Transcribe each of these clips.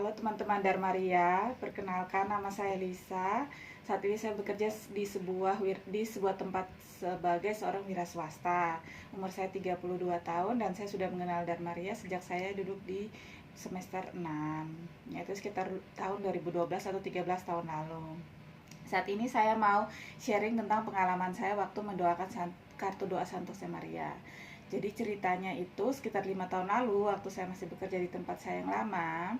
Halo teman-teman Dharmaria, perkenalkan nama saya Lisa. Saat ini saya bekerja di sebuah tempat sebagai seorang wira swasta. Umur saya 32 tahun dan saya sudah mengenal Dharmaria sejak saya duduk di semester 6, yaitu sekitar tahun 2012 atau 13 tahun lalu. Saat ini saya mau sharing tentang pengalaman saya waktu mendoakan kartu doa Santo Semaria. Jadi ceritanya itu sekitar 5 tahun lalu waktu saya masih bekerja di tempat saya yang lama.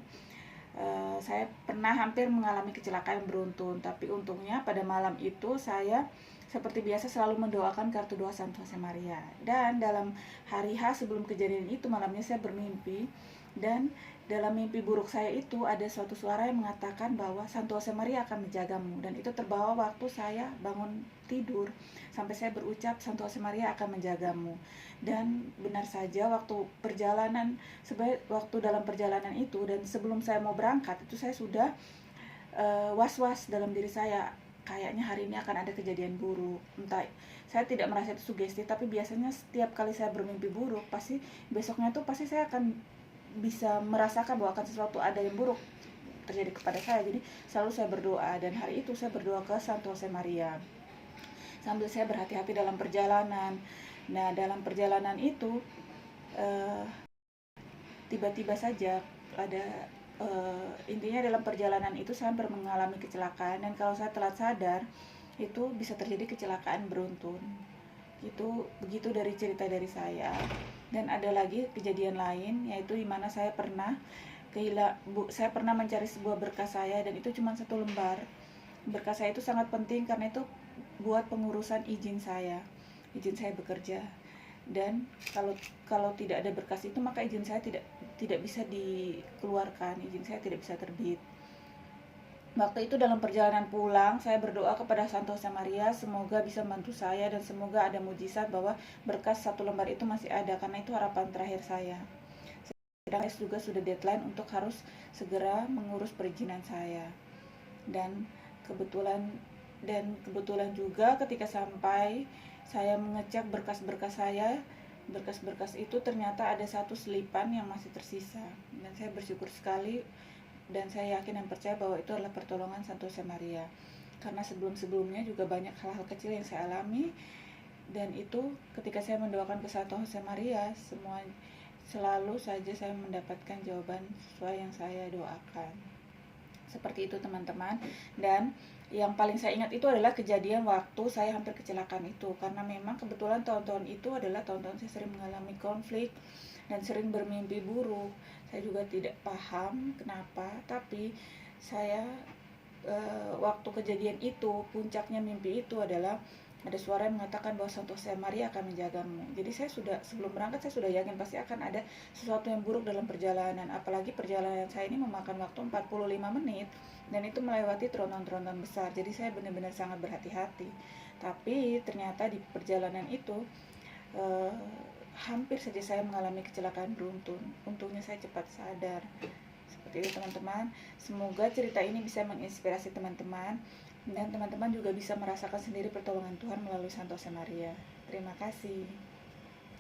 Saya pernah hampir mengalami kecelakaan beruntun, tapi untungnya pada malam itu saya seperti biasa selalu mendoakan kartu doa Santo Josemaria. Dan dalam hari H sebelum kejadian itu, malamnya saya bermimpi, dan dalam mimpi buruk saya itu ada suatu suara yang mengatakan bahwa Santo Josemaria akan menjagamu, dan itu terbawa waktu saya bangun tidur sampai saya berucap Santo Josemaria akan menjagamu. Dan benar saja waktu dalam perjalanan itu dan sebelum saya mau berangkat itu saya sudah was-was dalam diri saya, kayaknya hari ini akan ada kejadian buruk. Entah, saya tidak merasa itu sugesti, tapi biasanya setiap kali saya bermimpi buruk pasti besoknya itu pasti saya akan bisa merasakan bahwa akan sesuatu ada yang buruk terjadi kepada saya. Jadi selalu saya berdoa, dan hari itu saya berdoa ke Santo Josemaria sambil saya berhati-hati dalam perjalanan. Nah, dalam perjalanan itu tiba-tiba saja ada intinya dalam perjalanan itu saya hampir mengalami kecelakaan, dan kalau saya telat sadar itu bisa terjadi kecelakaan beruntun. Itu begitu dari cerita dari saya. Dan ada lagi kejadian lain, yaitu dimana saya pernah mencari sebuah berkas saya, dan itu cuma satu lembar. Berkas saya itu sangat penting karena itu buat pengurusan izin saya bekerja. Dan kalau tidak ada berkas itu maka izin saya tidak bisa dikeluarkan, izin saya tidak bisa terbit. Waktu itu dalam perjalanan pulang saya berdoa kepada Santo Josemaria semoga bisa membantu saya dan semoga ada mujizat bahwa berkas satu lembar itu masih ada, karena itu harapan terakhir saya. Sedang saya juga sudah deadline untuk harus segera mengurus perizinan saya. Dan kebetulan juga ketika sampai saya mengecek berkas-berkas itu ternyata ada satu selipan yang masih tersisa, dan saya bersyukur sekali dan saya yakin dan percaya bahwa itu adalah pertolongan Santo Josemaria, karena sebelum-sebelumnya juga banyak hal-hal kecil yang saya alami, dan itu ketika saya mendoakan ke Santo Josemaria selalu saja saya mendapatkan jawaban sesuai yang saya doakan. Seperti itu teman-teman. Dan yang paling saya ingat itu adalah kejadian waktu saya hampir kecelakaan itu, karena memang kebetulan tahun-tahun itu adalah tahun-tahun saya sering mengalami konflik dan sering bermimpi buruk. Saya juga tidak paham kenapa, tapi saya waktu kejadian itu, puncaknya mimpi itu adalah ada suara yang mengatakan bahwa Santo Josemaria akan menjagamu. Jadi sebelum berangkat saya sudah yakin pasti akan ada sesuatu yang buruk dalam perjalanan. Apalagi perjalanan saya ini memakan waktu 45 menit dan itu melewati tronton-tronton besar. Jadi saya benar-benar sangat berhati-hati. Tapi ternyata di perjalanan itu hampir saja saya mengalami kecelakaan beruntun. Untungnya saya cepat sadar. Seperti itu teman-teman. Semoga cerita ini bisa menginspirasi teman-teman, dan teman-teman juga bisa merasakan sendiri pertolongan Tuhan melalui Santo Josemaria. Terima kasih.